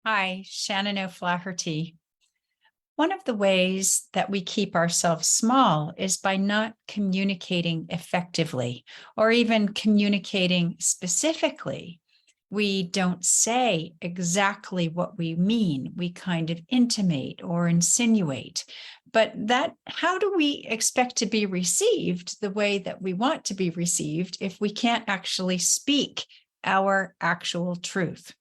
Hi, Shannon O'Flaherty. One of the ways that we keep ourselves small is by not communicating effectively or even communicating specifically. We don't say exactly what we mean. We kind of intimate or insinuate. But how do we expect to be received the way that we want to be received if we can't actually speak our actual truth?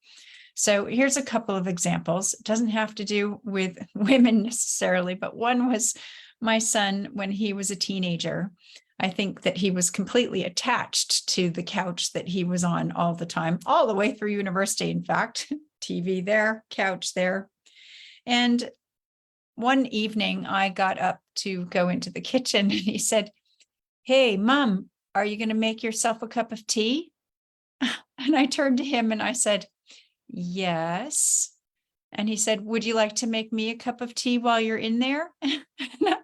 So here's a couple of examples. It doesn't have to do with women necessarily, but one was my son when he was a teenager. I think that he was completely attached to the couch that he was on all the time, all the way through university, in fact. TV there, couch there. And one evening I got up to go into the kitchen and he said, "Hey, Mom, are you going to make yourself a cup of tea?" And I turned to him and I said, "Yes." And he said, "Would you like to make me a cup of tea while you're in there?"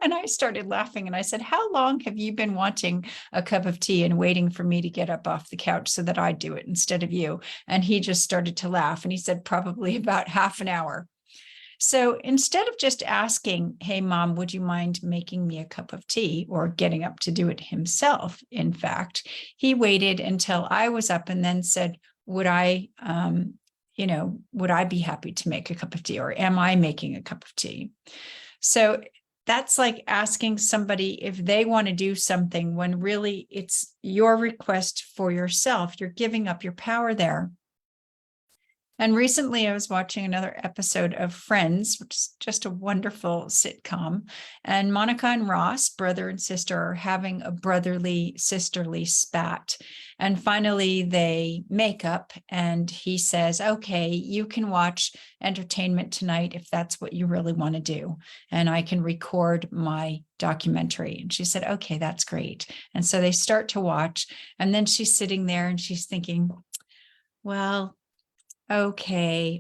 And I started laughing and I said, "How long have you been wanting a cup of tea and waiting for me to get up off the couch so that I do it instead of you?" And he just started to laugh and he said, "Probably about half an hour." So instead of just asking, "Hey, Mom, would you mind making me a cup of tea?" or getting up to do it himself, in fact, he waited until I was up and then said, would I be happy to make a cup of tea, or am I making a cup of tea? So that's like asking somebody if they want to do something when really it's your request for yourself. You're giving up your power there. And recently I was watching another episode of Friends, which is just a wonderful sitcom. And Monica and Ross, brother and sister, are having a brotherly, sisterly spat. And finally they make up and he says, "Okay, you can watch entertainment tonight if that's what you really want to do. And I can record my documentary." And she said, "Okay, that's great." And so they start to watch. And then she's sitting there and she's thinking, "Well, okay,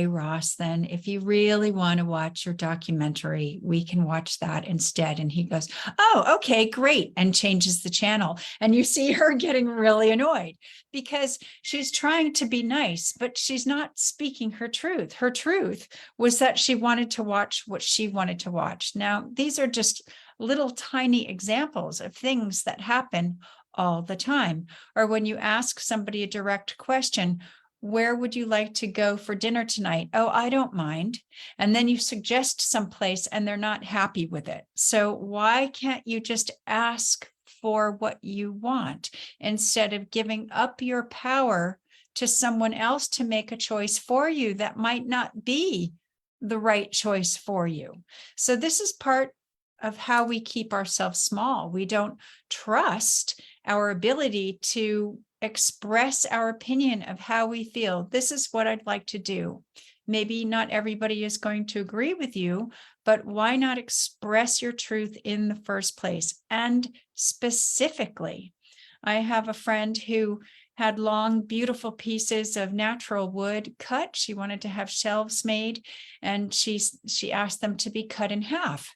Ross, then if you really want to watch your documentary, we can watch that instead." And he goes, "Oh, okay, great," and changes the channel. And you see her getting really annoyed because she's trying to be nice, but she's not speaking her truth. Her truth was that she wanted to watch what she wanted to watch. Now, these are just little tiny examples of things that happen all the time. Or when you ask somebody a direct question, "Where would you like to go for dinner tonight?" "Oh, I don't mind." And then you suggest someplace and they're not happy with it. So why can't you just ask for what you want instead of giving up your power to someone else to make a choice for you that might not be the right choice for you? So this is part of how we keep ourselves small. We don't trust our ability to express our opinion of how we feel. "This is what I'd like to do." Maybe not everybody is going to agree with you, but why not express your truth in the first place? And specifically, I have a friend who had long, beautiful pieces of natural wood cut. She wanted to have shelves made, and she asked them to be cut in half.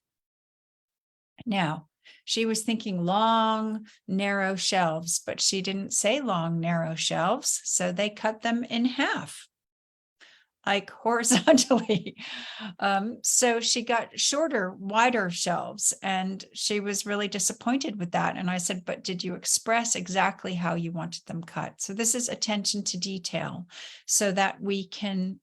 Now, she was thinking long, narrow shelves, but she didn't say long, narrow shelves. So they cut them in half, like horizontally. So she got shorter, wider shelves, and she was really disappointed with that. And I said, "But did you express exactly how you wanted them cut?" So this is attention to detail so that we can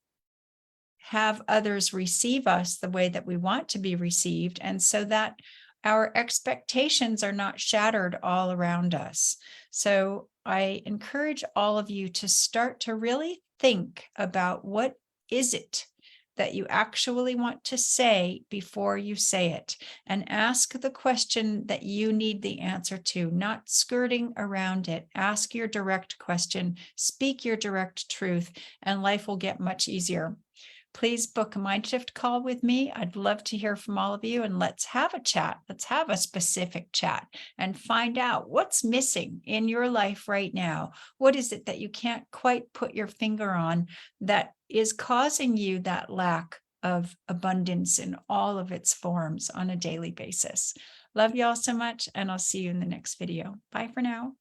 have others receive us the way that we want to be received, and so that our expectations are not shattered all around us. So I encourage all of you to start to really think about what is it that you actually want to say before you say it, and ask the question that you need the answer to, not skirting around it. Ask your direct question, speak your direct truth, and life will get much easier. Please book a mind shift call with me. I'd love to hear from all of you, and let's have a chat. Let's have a specific chat and find out what's missing in your life right now. What is it that you can't quite put your finger on that is causing you that lack of abundance in all of its forms on a daily basis? Love you all so much, and I'll see you in the next video. Bye for now.